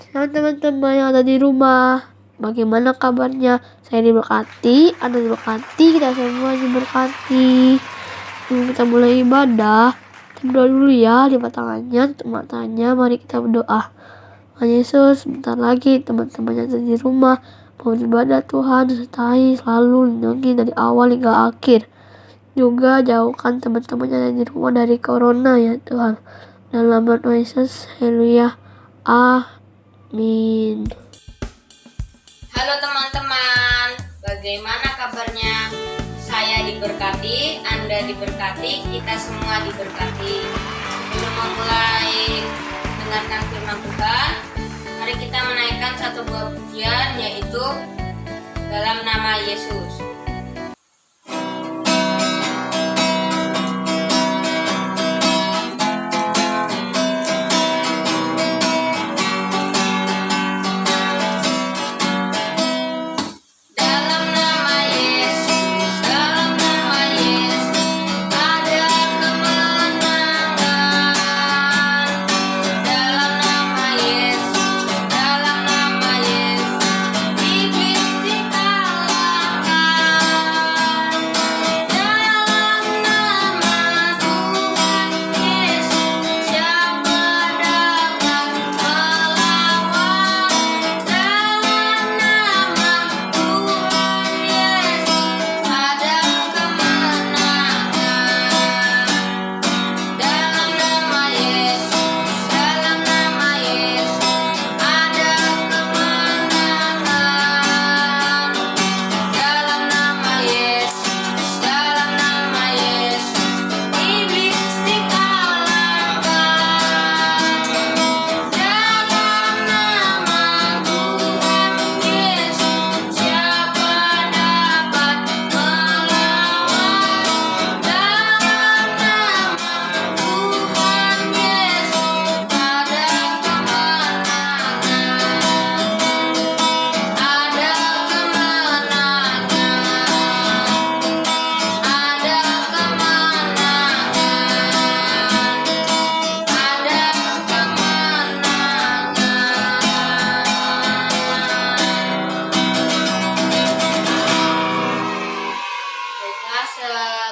Selamat teman-teman yang ada di rumah. Bagaimana kabarnya? Saya diberkati, Anda diberkati, kita semua diberkati. Sebelum kita mulai ibadah, kita berdoa dulu ya. Lipat tangannya, tutup matanya, mari kita berdoa. Tuhan Yesus, sebentar lagi teman-teman yang ada di rumah mau ibadah, Tuhan sertai selalu lindungi dari awal hingga akhir. Juga jauhkan teman-teman yang ada di rumah dari corona ya Tuhan. Dalam nama Tuhan Yesus, haleluya. Amin. Halo teman-teman, bagaimana kabarnya? Saya diberkati, Anda diberkati, kita semua diberkati. Sebelum memulai mendengarkan firman Tuhan, mari kita menaikkan satu buah pujian, yaitu dalam nama Yesus.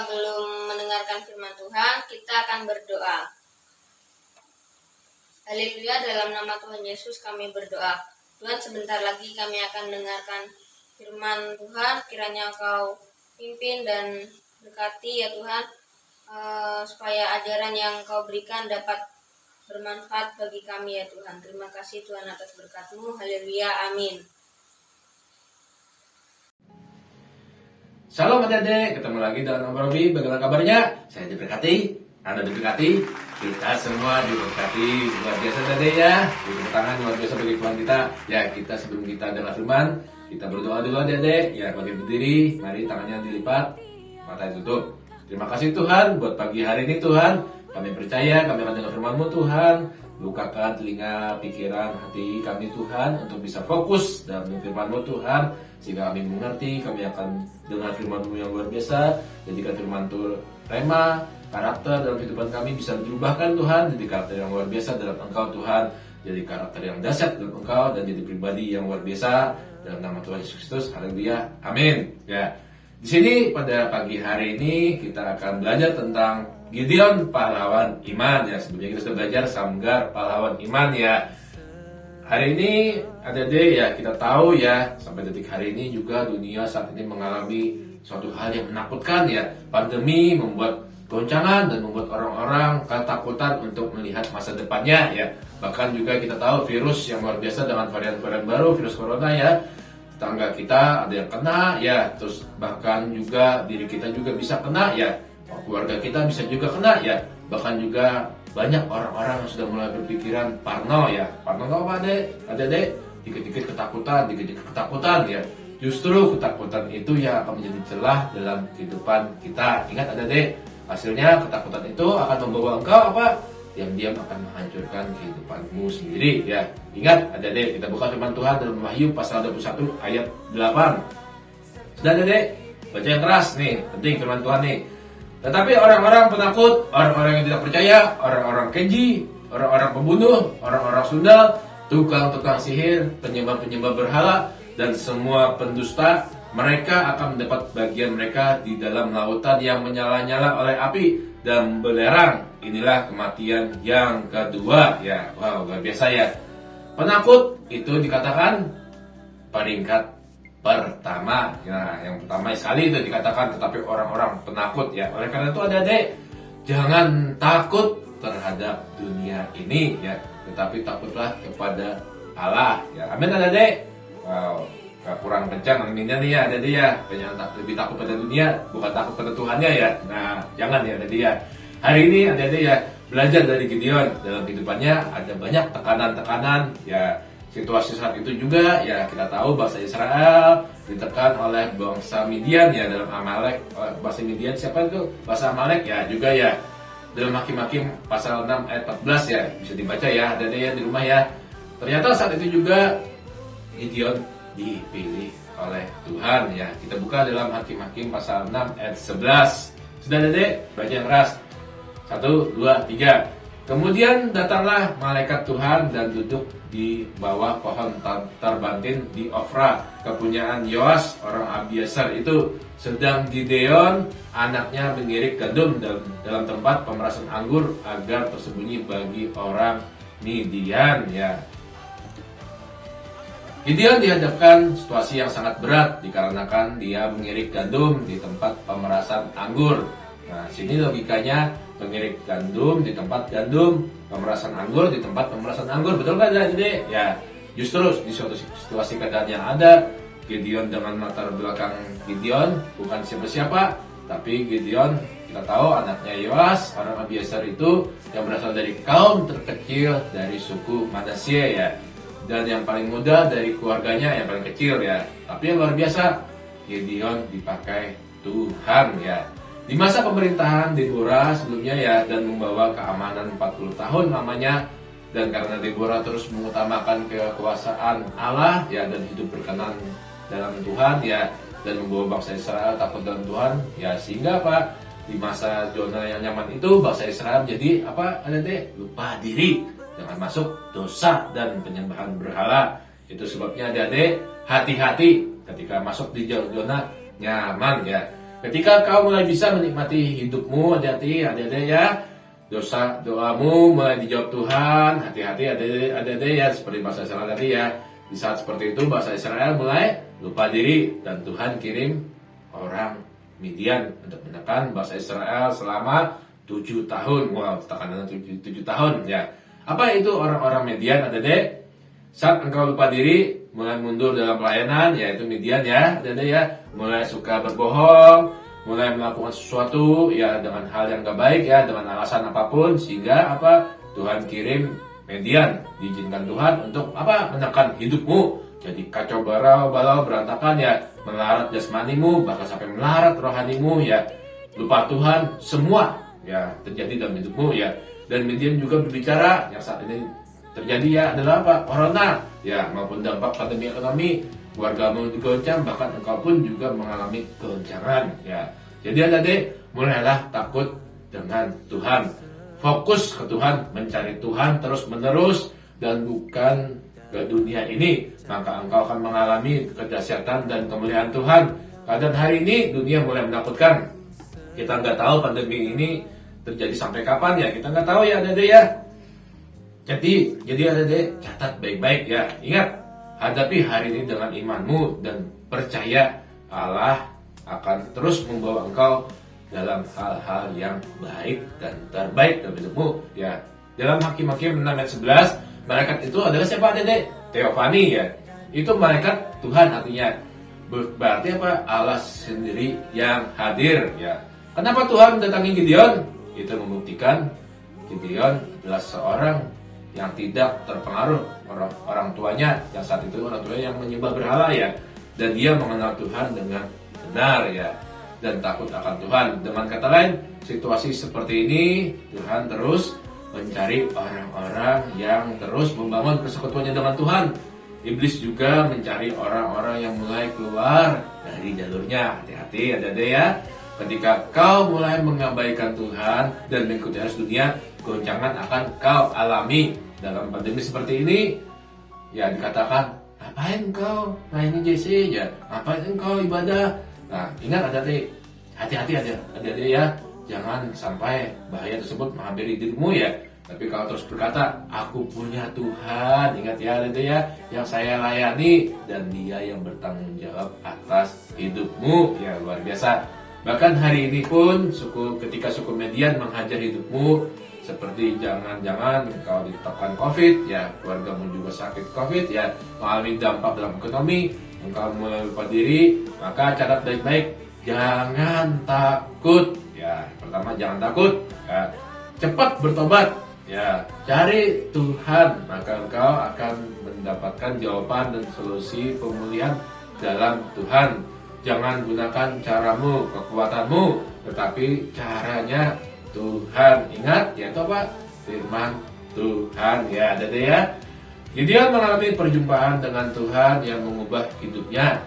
Sebelum mendengarkan firman Tuhan, kita akan berdoa. Haleluya, dalam nama Tuhan Yesus kami berdoa. Tuhan, sebentar lagi kami akan mendengarkan firman Tuhan. Kiranya Engkau pimpin dan berkati ya Tuhan, supaya ajaran yang Engkau berikan dapat bermanfaat bagi kami ya Tuhan. Terima kasih Tuhan atas berkat-Mu. Haleluya, amin. Shalom adik-adik, ketemu lagi dalam Om Robi. Bagaimana kabarnya? Saya diberkati, Anda diberkati, kita semua diberkati. Luar biasa adik ya, tepuk tangan luar biasa bagi Tuhan kita. Ya, kita sebelum kita dengar firman, kita berdoa dulu adik-adik. Ya, bagi berdiri, mari tangannya dilipat, mata ditutup. Terima kasih Tuhan buat pagi hari ini Tuhan. Kami percaya kami akan dengar firman-Mu Tuhan. Bukakan telinga, pikiran, hati kami Tuhan untuk bisa fokus dalam firman-Mu Tuhan, sehingga kami mengerti, kami akan dengar firman-Mu yang luar biasa. Jadikan firman itu tema, karakter dalam kehidupan kami bisa diubahkan Tuhan, jadi karakter yang luar biasa dalam Engkau Tuhan, jadi karakter yang dahsyat dalam Engkau, dan jadi pribadi yang luar biasa dalam nama Tuhan Yesus Kristus. Haleluya, amin. Ya, di sini pada pagi hari ini kita akan belajar tentang Gideon pahlawan iman ya. Sebelumnya kita sudah belajar Samgar pahlawan iman ya. Hari ini adik-adik ya, kita tahu ya, sampai detik hari ini juga dunia saat ini mengalami suatu hal yang menakutkan ya. Pandemi membuat goncangan dan membuat orang-orang ketakutan untuk melihat masa depannya ya. Bahkan juga kita tahu virus yang luar biasa dengan varian-varian baru, virus corona ya. Tetangga kita ada yang kena ya, terus bahkan juga diri kita juga bisa kena ya. Keluarga kita bisa juga kena ya. Bahkan juga banyak orang-orang yang sudah mulai berpikiran parno ya. Parno itu apa adik-adik? Dikit-dikit ketakutan ya. Justru ketakutan itu yang akan menjadi celah dalam kehidupan kita. Ingat adik-adik, hasilnya ketakutan itu akan membawa engkau apa? Diam-diam akan menghancurkan kehidupanmu sendiri ya. Ingat adik-adik, kita buka firman Tuhan dalam Wahyu pasal 21 ayat 8. Dan adik-adik, baca yang keras nih, penting firman Tuhan nih. Tetapi orang-orang penakut, orang-orang yang tidak percaya, orang-orang keji, orang-orang pembunuh, orang-orang sundal, tukang-tukang sihir, penyembah-penyembah berhala, dan semua pendusta, mereka akan mendapat bagian mereka di dalam lautan yang menyala-nyala oleh api dan belerang. Inilah kematian yang kedua. Ya, wow, luar biasa ya. Penakut itu dikatakan peringkat pertama. Nah, yang pertama sekali itu dikatakan, tetapi orang-orang penakut ya. Oleh karena itu adik-adik, jangan takut terhadap dunia ini ya, tetapi takutlah kepada Allah ya. Amin adik-adik. Wow, kurang kencang aminnya nih ya adik-adik ya. Jangan lebih takut pada dunia, bukan takut pada Tuhannya ya. Nah, jangan ya adik-adik ya. Hari ini adik-adik ya, belajar dari Gideon. Dalam kehidupannya ada banyak tekanan-tekanan ya. Situasi saat itu juga ya, kita tahu bangsa Israel ditekan oleh bangsa Midian ya, dalam Amalek. Bangsa Midian siapa itu? Bangsa Amalek ya juga ya. Dalam Hakim-Hakim pasal 6 ayat 14 ya, bisa dibaca ya, ada ya di rumah ya. Ternyata saat itu juga Gideon dipilih oleh Tuhan ya. Kita buka dalam Hakim-Hakim pasal 6 ayat 11. Sudah Dede? Baca yang keras. 1, 2, 3. Kemudian datanglah malaikat Tuhan dan duduk di bawah pohon terbantin di Ofra, kepunyaan Yoas orang Abiasar itu. Sedang Gideon anaknya mengirik gandum dalam tempat pemerasan anggur agar tersembunyi bagi orang Midian ya. Gideon dihadapkan situasi yang sangat berat dikarenakan dia mengirik gandum di tempat pemerasan anggur. Nah, sini logikanya, mengirik gandum di tempat gandum, pemerasan anggur di tempat pemerasan anggur. Betul kan jadi? Ya, justru di suatu situasi keadaan yang ada, Gideon dengan latar belakang Gideon bukan siapa-siapa, tapi Gideon kita tahu anaknya Yoas orang Abiasar itu yang berasal dari kaum terkecil dari suku Manasye ya, dan yang paling muda dari keluarganya yang paling kecil ya. Tapi yang luar biasa, Gideon dipakai Tuhan ya. Di masa pemerintahan Deborah sebelumnya ya, dan membawa keamanan 40 tahun lamanya, dan karena Deborah terus mengutamakan kekuasaan Allah ya, dan hidup berkenan dalam Tuhan ya, dan membawa bangsa Israel takut dalam Tuhan ya, sehingga apa, di masa zona yang nyaman itu bangsa Israel jadi apa, lupa diri dengan masuk dosa dan penyembahan berhala. Itu sebabnya adik-adik hati-hati ketika masuk di zona nyaman ya. Ketika kau mulai bisa menikmati hidupmu, hati-hati ya, doamu mulai dijawab Tuhan, hati-hati adik-adik ya, seperti bahasa Israel tadi ya. Di saat seperti itu bahasa Israel mulai lupa diri, dan Tuhan kirim orang Midian untuk menekan bahasa Israel selama 7 tahun. Wow, tekanan 7 tahun ya. Apa itu orang-orang Midian adik-adik? Saat engkau lupa diri, mulai mundur dalam pelayanan, yaitu Midian ya, adik-adik ya, mulai suka berbohong, mulai melakukan sesuatu ya dengan hal yang gak baik ya, dengan alasan apapun, sehingga apa, Tuhan kirim Midian, diizinkan Tuhan untuk apa, menekan hidupmu, jadi kacau balau berantakan ya, melarat jasmanimu, bahkan sampai melarat rohanimu ya, lupa Tuhan, semua ya terjadi dalam hidupmu ya. Dan Midian juga berbicara yang saat ini terjadi ya adalah apa? Corona ya, maupun dampak pandemi ekonomi, keluargamu digoncang, bahkan engkau pun juga mengalami goncangan ya. Jadi adik-adik, mulailah takut dengan Tuhan, fokus ke Tuhan, mencari Tuhan terus-menerus, dan bukan ke dunia ini, maka engkau akan mengalami kedahsyatan dan kemuliaan Tuhan. Keadaan hari ini dunia mulai menakutkan. Kita nggak tahu pandemi ini terjadi sampai kapan ya, kita nggak tahu ya adik-adik ya. Jadi adik-adik catat baik-baik ya. Ingat, hadapi hari ini dengan imanmu dan percaya Allah akan terus membawa engkau dalam hal-hal yang baik dan terbaik dalam hidupmu ya. Dalam Hakim-Hakim 6 ayat 11, malaikat itu adalah siapa adik-adik? Teofani ya. Itu malaikat Tuhan artinya. Berarti apa? Allah sendiri yang hadir ya. Kenapa Tuhan mendatangi Gideon? Itu membuktikan Gideon adalah seorang yang tidak terpengaruh orang tuanya, yang saat itu orang tuanya yang menyembah berhala ya, dan dia mengenal Tuhan dengan benar ya, dan takut akan Tuhan. Dengan kata lain, situasi seperti ini Tuhan terus mencari orang-orang yang terus membangun persekutuannya dengan Tuhan. Iblis juga mencari orang-orang yang mulai keluar dari jalurnya. Hati-hati adik-adik ya. Ketika kau mulai mengabaikan Tuhan dan mengikuti arus dunia, goncangan akan kau alami. Dalam pandemi seperti ini, ya dikatakan, ngapain engkau melayani Jesse, ya ngapain engkau ibadah. Nah, ingat adik-adik, hati-hati adik-adik ya, jangan sampai bahaya tersebut menghampiri dirimu ya. Tapi kalau terus berkata, aku punya Tuhan, ingat ya adik-adik ya, yang saya layani dan Dia yang bertanggung jawab atas hidupmu. Ya, luar biasa. Bahkan hari ini pun ketika suku Median menghajar hidupmu, seperti jangan-jangan kau ditetapkan COVID, ya keluargamu juga sakit COVID, ya mengalami dampak dalam ekonomi, engkau mulai lupa diri, maka catat baik-baik, jangan takut. Ya, pertama jangan takut, ya, cepat bertobat, ya cari Tuhan, maka engkau akan mendapatkan jawaban dan solusi pemulihan dalam Tuhan. Jangan gunakan caramu, kekuatanmu, tetapi caranya Tuhan. Ingat, yaitu apa? Firman Tuhan. Ya, ada deh ya. Gideon mengalami perjumpaan dengan Tuhan yang mengubah hidupnya.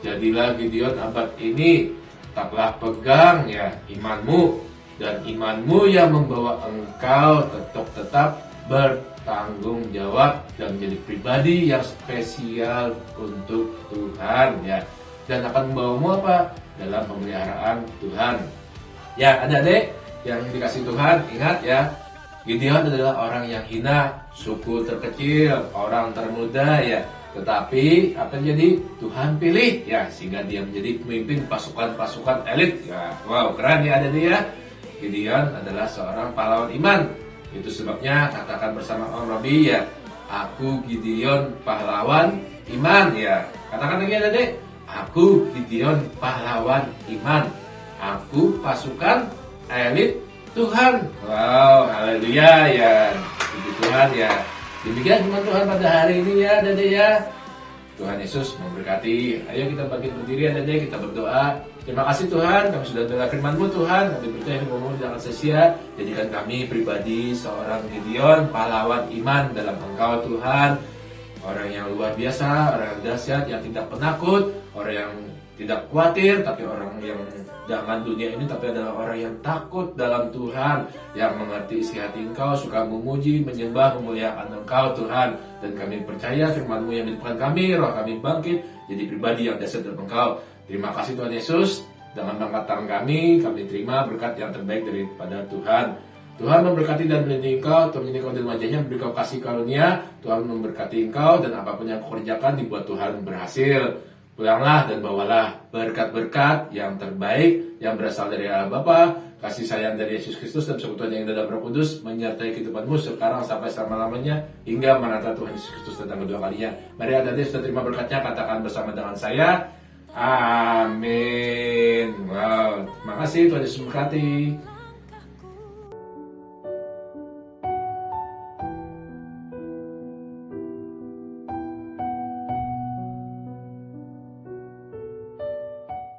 Jadilah Gideon abad ini. Tetaplah pegang ya imanmu, dan imanmu yang membawa engkau tetap bertanggung jawab dan menjadi pribadi yang spesial untuk Tuhan ya. Dan akan membawamu apa? Dalam pemeliharaan Tuhan. Ya, adik-adik yang dikasih Tuhan, ingat ya, Gideon adalah orang yang hina, suku terkecil, orang termuda ya. Tetapi apa yang jadi? Tuhan pilih ya, sehingga dia menjadi pemimpin pasukan-pasukan elit. Ya, wow, keren ya adik-adik ya. Gideon adalah seorang pahlawan iman. Itu sebabnya katakan bersama Om Robi ya, aku Gideon pahlawan iman ya. Katakan lagi adik-adik, aku Gideon pahlawan iman. Aku pasukan elit Tuhan. Wow, haleluya ya. Puji Tuhan ya. Demikian firman Tuhan pada hari ini ya, adik-adik ya. Tuhan Yesus memberkati. Ayo kita bangkit berdiri adik-adik, kita berdoa. Terima kasih Tuhan, kami sudah dengar firman-Mu Tuhan. Kami percaya firman-Mu tidak akan sia-sia. Jadikan kami pribadi seorang Gideon, pahlawan iman dalam Engkau Tuhan. Orang yang luar biasa, orang yang dahsyat, yang tidak penakut, orang yang tidak khawatir, tapi orang yang jangan dunia ini, tapi adalah orang yang takut dalam Tuhan, yang mengerti isi hati Engkau, suka memuji, menyembah, memuliakan Engkau Tuhan. Dan kami percaya firman-Mu yang menghidupkan kami, roh kami bangkit, jadi pribadi yang dahsyat dalam Engkau. Terima kasih Tuhan Yesus, dengan angkat tangan kami terima berkat yang terbaik daripada Tuhan. Tuhan memberkati dan melindungi Engkau, Tuhan menjadi Engkau dan wajahnya, memberi Engkau kasih karunia, Tuhan memberkati Engkau, dan apapun yang Kau kerjakan dibuat Tuhan berhasil. Pulanglah dan bawalah berkat-berkat yang terbaik yang berasal dari Allah Bapa, kasih sayang dari Yesus Kristus dan persekutuan yang indah dan Roh Kudus menyertai kehidupanmu sekarang sampai selama-lamanya hingga Maranatha Tuhan Yesus Kristus datang kedua kalinya. Mari adik-adik sudah terima berkatnya, katakan bersama dengan saya, amin. Wow, terima kasih, Tuhan Yesus memberkati.